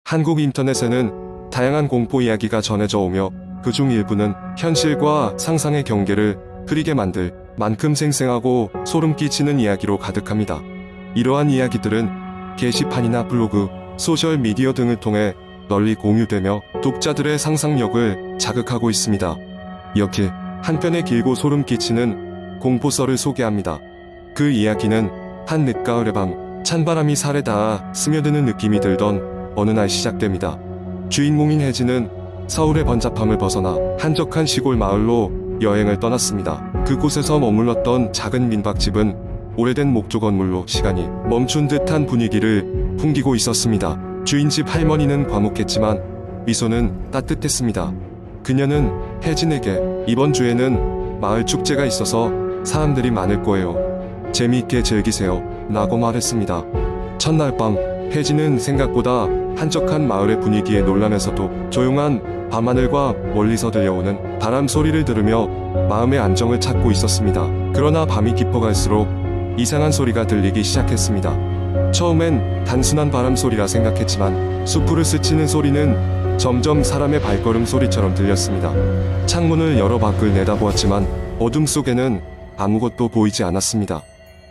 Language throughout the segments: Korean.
한국 인터넷에는 다양한 공포 이야기가 전해져 오며 그중 일부는 현실과 상상의 경계를 흐리게 만들 만큼 생생하고 소름 끼치는 이야기로 가득합니다. 이러한 이야기들은 게시판이나 블로그, 소셜미디어 등을 통해 널리 공유되며 독자들의 상상력을 자극하고 있습니다. 이렇게 한 편의 길고 소름 끼치는 공포썰을 소개합니다. 그 이야기는 한 늦가을의 밤, 찬바람이 살에 닿아 스며드는 느낌이 들던 어느 날 시작됩니다. 주인공인 혜진은 서울의 번잡함을 벗어나 한적한 시골 마을로 여행을 떠났습니다. 그곳에서 머물렀던 작은 민박집은 오래된 목조 건물로 시간이 멈춘 듯한 분위기를 풍기고 있었습니다. 주인집 할머니는 과묵했지만 미소는 따뜻했습니다. 그녀는 혜진에게 이번 주에는 마을 축제가 있어서 사람들이 많을 거예요. 재미있게 즐기세요. 라고 말했습니다. 첫날 밤 혜진은 생각보다 한적한 마을의 분위기에 놀라면서도 조용한 밤하늘과 멀리서 들려오는 바람 소리를 들으며 마음의 안정을 찾고 있었습니다. 그러나 밤이 깊어갈수록 이상한 소리가 들리기 시작했습니다. 처음엔 단순한 바람 소리라 생각했지만 숲을 스치는 소리는 점점 사람의 발걸음 소리처럼 들렸습니다. 창문을 열어 밖을 내다보았지만 어둠 속에는 아무것도 보이지 않았습니다.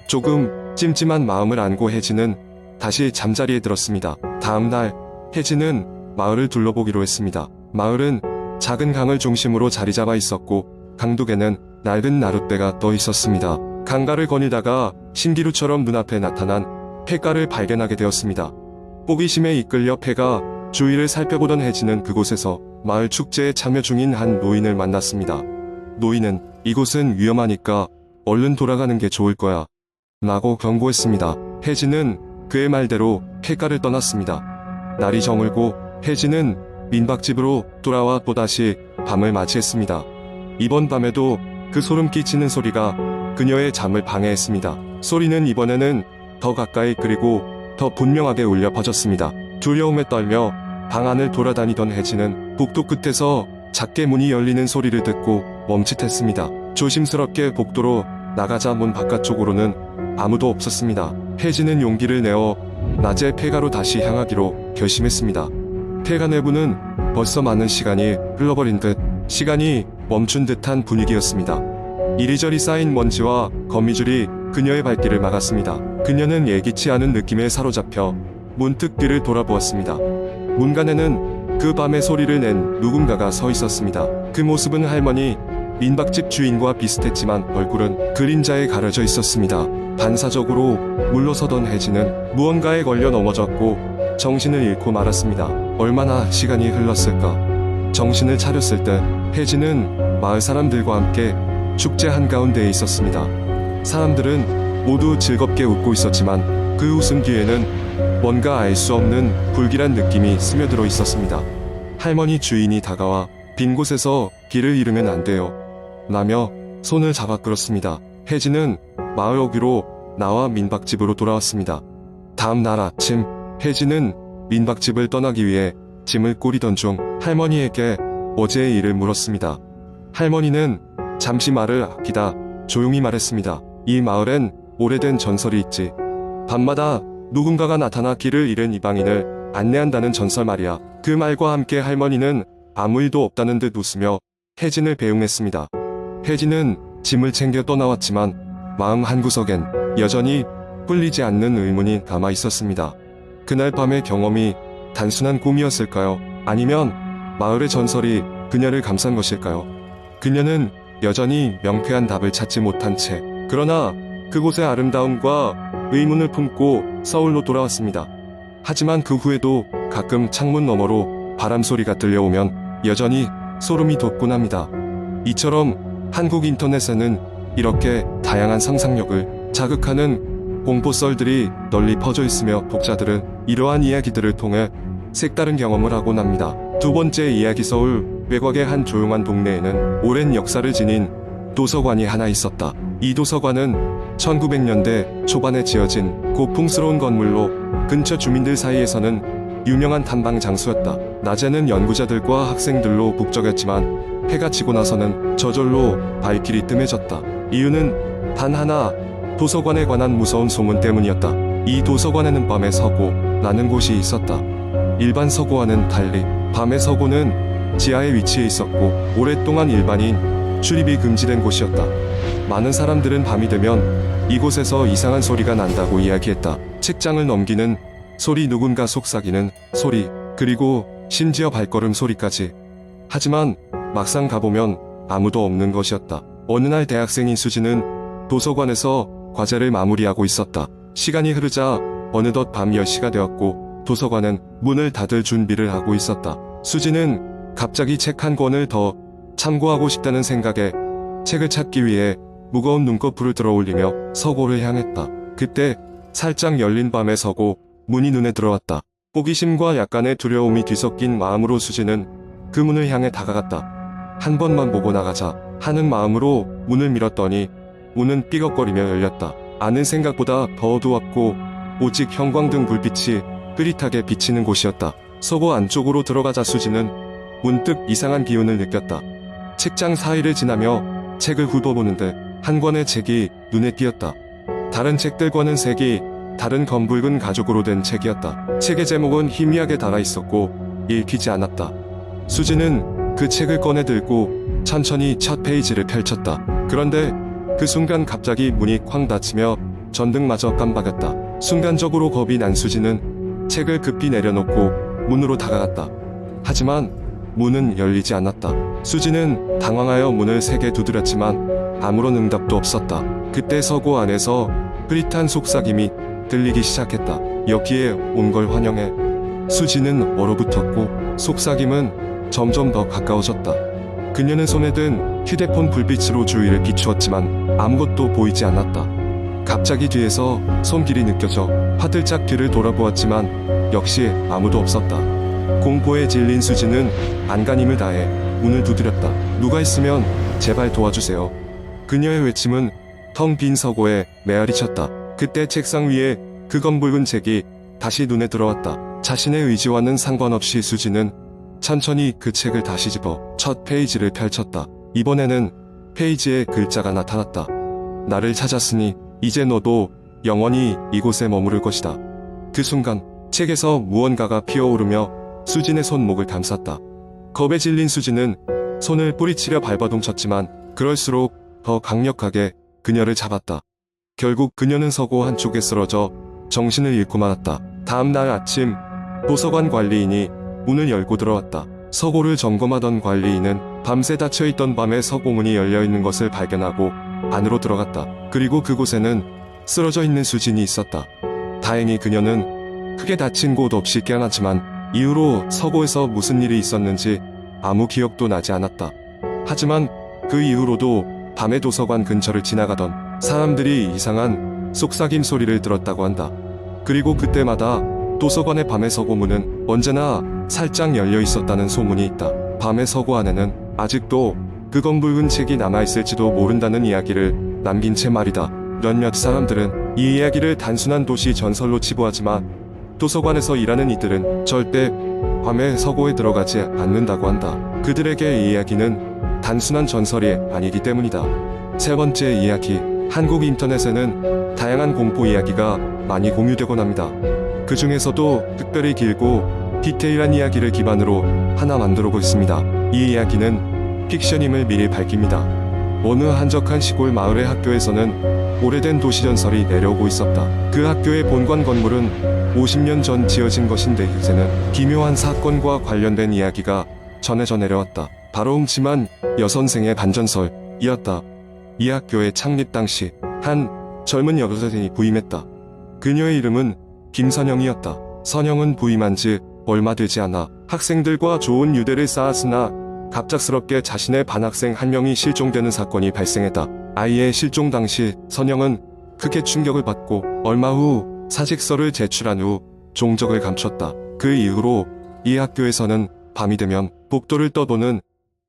조금 찜찜한 마음을 안고 혜진은 다시 잠자리에 들었습니다. 다음 날 혜진은 마을을 둘러보기로 했습니다. 마을은 작은 강을 중심으로 자리 잡아 있었고 강둑에는 낡은 나룻배가 떠 있었습니다. 강가를 거닐다가 신기루처럼 눈앞에 나타난 폐가를 발견하게 되었습니다. 호기심에 이끌려 폐가 주위를 살펴보던 혜진은 그곳에서 마을 축제에 참여 중인 한 노인을 만났습니다. 노인은 이곳은 위험하니까 얼른 돌아가는 게 좋을 거야 라고 경고했습니다. 혜진은 그의 말대로 폐가를 떠났습니다. 날이 저물고 혜진은 민박집으로 돌아와 또다시 밤을 맞이했습니다. 이번 밤에도 그 소름 끼치는 소리가 그녀의 잠을 방해했습니다. 소리는 이번에는 더 가까이 그리고 더 분명하게 울려 퍼졌습니다. 두려움에 떨며 방 안을 돌아다니던 혜진은 복도 끝에서 작게 문이 열리는 소리를 듣고 멈칫했습니다. 조심스럽게 복도로 나가자 문 바깥쪽으로는 아무도 없었습니다. 혜진은 용기를 내어 낮에 폐가로 다시 향하기로 결심했습니다. 폐가 내부는 벌써 많은 시간이 흘러버린 듯 시간이 멈춘 듯한 분위기였습니다. 이리저리 쌓인 먼지와 거미줄이 그녀의 발길을 막았습니다. 그녀는 예기치 않은 느낌에 사로잡혀 문득 뒤를 돌아보았습니다. 문간에는 그 밤에 소리를 낸 누군가가 서 있었습니다. 그 모습은 할머니 민박집 주인과 비슷했지만 얼굴은 그림자에 가려져 있었습니다. 반사적으로 물러서던 혜진은 무언가에 걸려 넘어졌고 정신을 잃고 말았습니다. 얼마나 시간이 흘렀을까? 정신을 차렸을 때 혜진은 마을 사람들과 함께 축제 한가운데에 있었습니다. 사람들은 모두 즐겁게 웃고 있었지만 그 웃음 뒤에는 뭔가 알 수 없는 불길한 느낌이 스며들어 있었습니다. 할머니 주인이 다가와 빈 곳에서 길을 잃으면 안 돼요 라며 손을 잡아 끌었습니다. 혜진은 마을 오기로 나와 민박집으로 돌아왔습니다. 다음 날 아침 혜진은 민박집을 떠나기 위해 짐을 꾸리던 중 할머니에게 어제의 일을 물었습니다. 할머니는 잠시 말을 아끼다 조용히 말했습니다. 이 마을엔 오래된 전설이 있지. 밤마다 누군가가 나타나 길을 잃은 이방인을 안내한다는 전설 말이야. 그 말과 함께 할머니는 아무 일도 없다는 듯 웃으며 혜진을 배웅했습니다. 혜진은 짐을 챙겨 떠나왔지만 마음 한구석엔 여전히 풀리지 않는 의문이 남아 있었습니다. 그날 밤의 경험이 단순한 꿈이었을까요? 아니면 마을의 전설이 그녀를 감싼 것일까요? 그녀는 여전히 명쾌한 답을 찾지 못한 채 그러나 그곳의 아름다움과 의문을 품고 서울로 돌아왔습니다. 하지만 그 후에도 가끔 창문 너머로 바람 소리가 들려오면 여전히 소름이 돋곤 합니다. 이처럼 한국 인터넷에는 이렇게 다양한 상상력을 자극하는 공포썰들이 널리 퍼져 있으며 독자들은 이러한 이야기들을 통해 색다른 경험을 하곤 합니다. 두 번째 이야기. 서울 외곽의 한 조용한 동네에는 오랜 역사를 지닌 도서관이 하나 있었다. 이 도서관은 1900년대 초반에 지어진 고풍스러운 건물로 근처 주민들 사이에서는 유명한 탐방 장소였다. 낮에는 연구자들과 학생들로 북적였지만 해가 지고 나서는 저절로 발길이 뜸해졌다. 이유는 단 하나, 도서관에 관한 무서운 소문 때문이었다. 이 도서관에는 밤에 서고 나는 곳이 있었다. 일반 서고와는 달리 밤의 서고는 지하에 위치해 있었고 오랫동안 일반인 출입이 금지된 곳이었다. 많은 사람들은 밤이 되면 이곳에서 이상한 소리가 난다고 이야기했다. 책장을 넘기는 소리, 누군가 속삭이는 소리, 그리고 심지어 발걸음 소리까지. 하지만 막상 가보면 아무도 없는 것이었다. 어느 날 대학생인 수지는 도서관에서 과제를 마무리하고 있었다. 시간이 흐르자 어느덧 밤 10시가 되었고 도서관은 문을 닫을 준비를 하고 있었다. 수지는 갑자기 책 한 권을 더 참고하고 싶다는 생각에 책을 찾기 위해 무거운 눈꺼풀을 들어올리며 서고를 향했다. 그때 살짝 열린 밤의 서고 문이 눈에 들어왔다. 호기심과 약간의 두려움이 뒤섞인 마음으로 수지는 그 문을 향해 다가갔다. 한 번만 보고 나가자 하는 마음으로 문을 밀었더니 문은 삐걱거리며 열렸다. 안은 생각보다 더 어두웠고 오직 형광등 불빛이 흐릿하게 비치는 곳이었다. 서고 안쪽으로 들어가자 수지는 문득 이상한 기운을 느꼈다. 책장 사이를 지나며 책을 훑어보는데 한 권의 책이 눈에 띄었다. 다른 책들과는 색이 다른 검붉은 가죽으로 된 책이었다. 책의 제목은 희미하게 달아 있었고 읽히지 않았다. 수지는 그 책을 꺼내 들고 천천히 첫 페이지를 펼쳤다. 그런데 그 순간 갑자기 문이 쾅 닫히며 전등마저 깜박였다. 순간적으로 겁이 난 수지는 책을 급히 내려놓고 문으로 다가갔다. 하지만 문은 열리지 않았다. 수지는 당황하여 문을 세게 두드렸지만 아무런 응답도 없었다. 그때 서고 안에서 흐릿한 속삭임이 들리기 시작했다. 여기에 온 걸 환영해. 수지는 얼어붙었고 속삭임은 점점 더 가까워졌다. 그녀는 손에 든 휴대폰 불빛으로 주위를 비추었지만 아무것도 보이지 않았다. 갑자기 뒤에서 손길이 느껴져 화들짝 뒤를 돌아보았지만 역시 아무도 없었다. 공포에 질린 수지는 안간힘을 다해 문을 두드렸다. 누가 있으면 제발 도와주세요. 그녀의 외침은 텅 빈 서고에 메아리 쳤다. 그때 책상 위에 그 검붉은 책이 다시 눈에 들어왔다. 자신의 의지와는 상관없이 수지는 천천히 그 책을 다시 집어 첫 페이지를 펼쳤다. 이번에는 페이지에 글자가 나타났다. 나를 찾았으니 이제 너도 영원히 이곳에 머무를 것이다. 그 순간 책에서 무언가가 피어오르며 수진의 손목을 감쌌다. 겁에 질린 수지는 손을 뿌리치려 발버둥쳤지만 그럴수록 더 강력하게 그녀를 잡았다. 결국 그녀는 서고 한쪽에 쓰러져 정신을 잃고 말았다. 다음 날 아침 도서관 관리인이 문을 열고 들어왔다. 서고를 점검하던 관리인은 밤새 닫혀있던 밤에 서고문이 열려있는 것을 발견하고 안으로 들어갔다. 그리고 그곳에는 쓰러져 있는 수진이 있었다. 다행히 그녀는 크게 다친 곳 없이 깨어났지만 이후로 서고에서 무슨 일이 있었는지 아무 기억도 나지 않았다. 하지만 그 이후로도 밤에 도서관 근처를 지나가던 사람들이 이상한 속삭임 소리를 들었다고 한다. 그리고 그때마다 도서관의 밤의 서고문은 언제나 살짝 열려 있었다는 소문이 있다. 밤의 서고 안에는 아직도 그 검붉은 책이 남아있을지도 모른다는 이야기를 남긴 채 말이다. 몇몇 사람들은 이 이야기를 단순한 도시 전설로 치부하지만 도서관에서 일하는 이들은 절대 밤의 서고에 들어가지 않는다고 한다. 그들에게 이 이야기는 단순한 전설이 아니기 때문이다. 세 번째 이야기. 한국 인터넷에는 다양한 공포 이야기가 많이 공유되곤 합니다. 그 중에서도 특별히 길고 디테일한 이야기를 기반으로 하나 만들어보고 있습니다. 이 이야기는 픽션임을 미리 밝힙니다. 어느 한적한 시골 마을의 학교에서는 오래된 도시전설이 내려오고 있었다. 그 학교의 본관 건물은 50년 전 지어진 것인데 이제는 기묘한 사건과 관련된 이야기가 전해져 내려왔다. 바로 음침한 여선생의 반전설이었다. 이 학교의 창립 당시 한 젊은 여선생이 부임했다. 그녀의 이름은 김선영이었다. 선영은 부임한 지 얼마 되지 않아 학생들과 좋은 유대를 쌓았으나 갑작스럽게 자신의 반학생 한 명이 실종되는 사건이 발생했다. 아이의 실종 당시 선영은 크게 충격을 받고 얼마 후 사직서를 제출한 후 종적을 감췄다. 그 이후로 이 학교에서는 밤이 되면 복도를 떠도는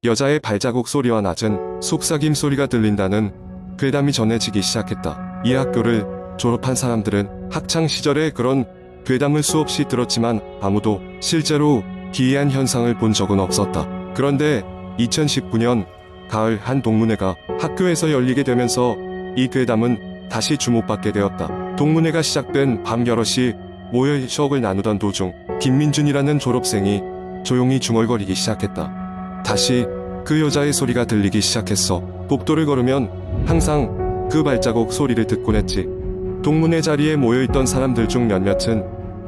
여자의 발자국 소리와 낮은 속삭임 소리가 들린다는 괴담이 전해지기 시작했다. 이 학교를 졸업한 사람들은 학창 시절에 그런 괴담을 수없이 들었지만 아무도 실제로 기이한 현상을 본 적은 없었다. 그런데 2019년 가을 한 동문회가 학교에서 열리게 되면서 이 괴담은 다시 주목받게 되었다. 동문회가 시작된 밤 여럿이 모여 추억을 나누던 도중 김민준이라는 졸업생이 조용히 중얼거리기 시작했다. 다시 그 여자의 소리가 들리기 시작했어. 복도를 걸으면 항상 그 발자국 소리를 듣곤 했지. 동문회 자리에 모여있던 사람들 중 몇몇은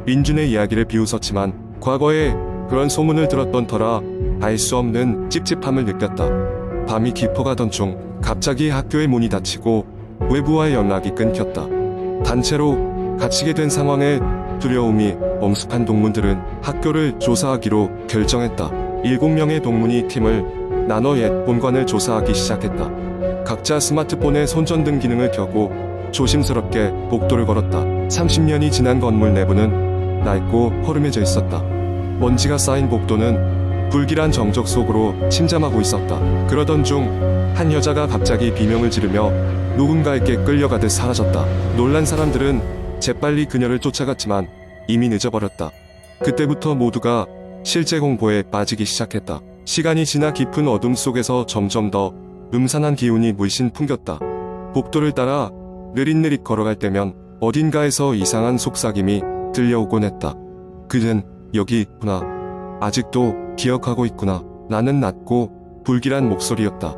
민준의 이야기를 비웃었지만 과거에 그런 소문을 들었던 터라 알 수 없는 찝찝함을 느꼈다. 밤이 깊어가던 중 갑자기 학교의 문이 닫히고 외부와의 연락이 끊겼다. 단체로 갇히게 된 상황에 두려움이 엄습한 동문들은 학교를 조사하기로 결정했다. 7명의 동문이 팀을 나눠 옛 본관을 조사하기 시작했다. 각자 스마트폰에 손전등 기능을 켜고 조심스럽게 복도를 걸었다. 30년이 지난 건물 내부는 낡고 허름해져 있었다. 먼지가 쌓인 복도는 불길한 정적 속으로 침잠하고 있었다. 그러던 중 한 여자가 갑자기 비명을 지르며 누군가에게 끌려가듯 사라졌다. 놀란 사람들은 재빨리 그녀를 쫓아갔지만 이미 늦어버렸다. 그때부터 모두가 실제 공포에 빠지기 시작했다. 시간이 지나 깊은 어둠 속에서 점점 더 음산한 기운이 물씬 풍겼다. 복도를 따라 느릿느릿 걸어갈 때면 어딘가에서 이상한 속삭임이 들려오곤 했다. 그는 여기 있구나. 아직도 기억하고 있구나. 나는 낮고 불길한 목소리였다.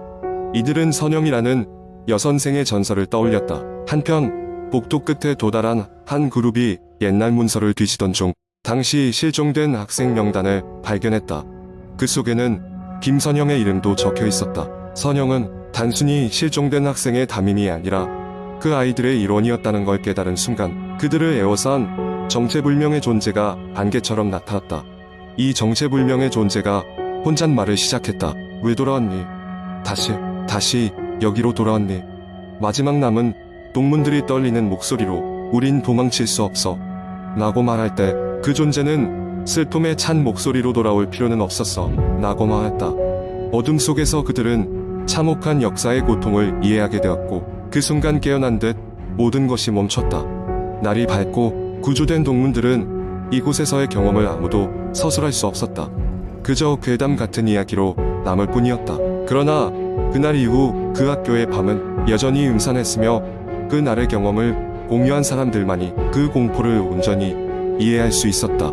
이들은 선영이라는 여선생의 전설을 떠올렸다. 한편 복도 끝에 도달한 한 그룹이 옛날 문서를 뒤지던 중 당시 실종된 학생 명단을 발견했다. 그 속에는 김선영의 이름도 적혀 있었다. 선영은 단순히 실종된 학생의 담임이 아니라 그 아이들의 일원이었다는 걸 깨달은 순간 그들을 에워싼 정체불명의 존재가 안개처럼 나타났다. 이 정체불명의 존재가 혼잣말을 시작했다. 왜 돌아왔니? 다시 여기로 돌아왔니? 마지막 남은 동문들이 떨리는 목소리로 우린 도망칠 수 없어 라고 말할 때 그 존재는 슬픔에 찬 목소리로 돌아올 필요는 없었어 라고 말했다. 어둠 속에서 그들은 참혹한 역사의 고통을 이해하게 되었고 그 순간 깨어난 듯 모든 것이 멈췄다. 날이 밝고 구조된 동문들은 이곳에서의 경험을 아무도 서술할 수 없었다. 그저 괴담 같은 이야기로 남을 뿐이었다. 그러나 그날 이후 그 학교의 밤은 여전히 음산했으며 그 날의 경험을 공유한 사람들만이 그 공포를 온전히 이해할 수 있었다.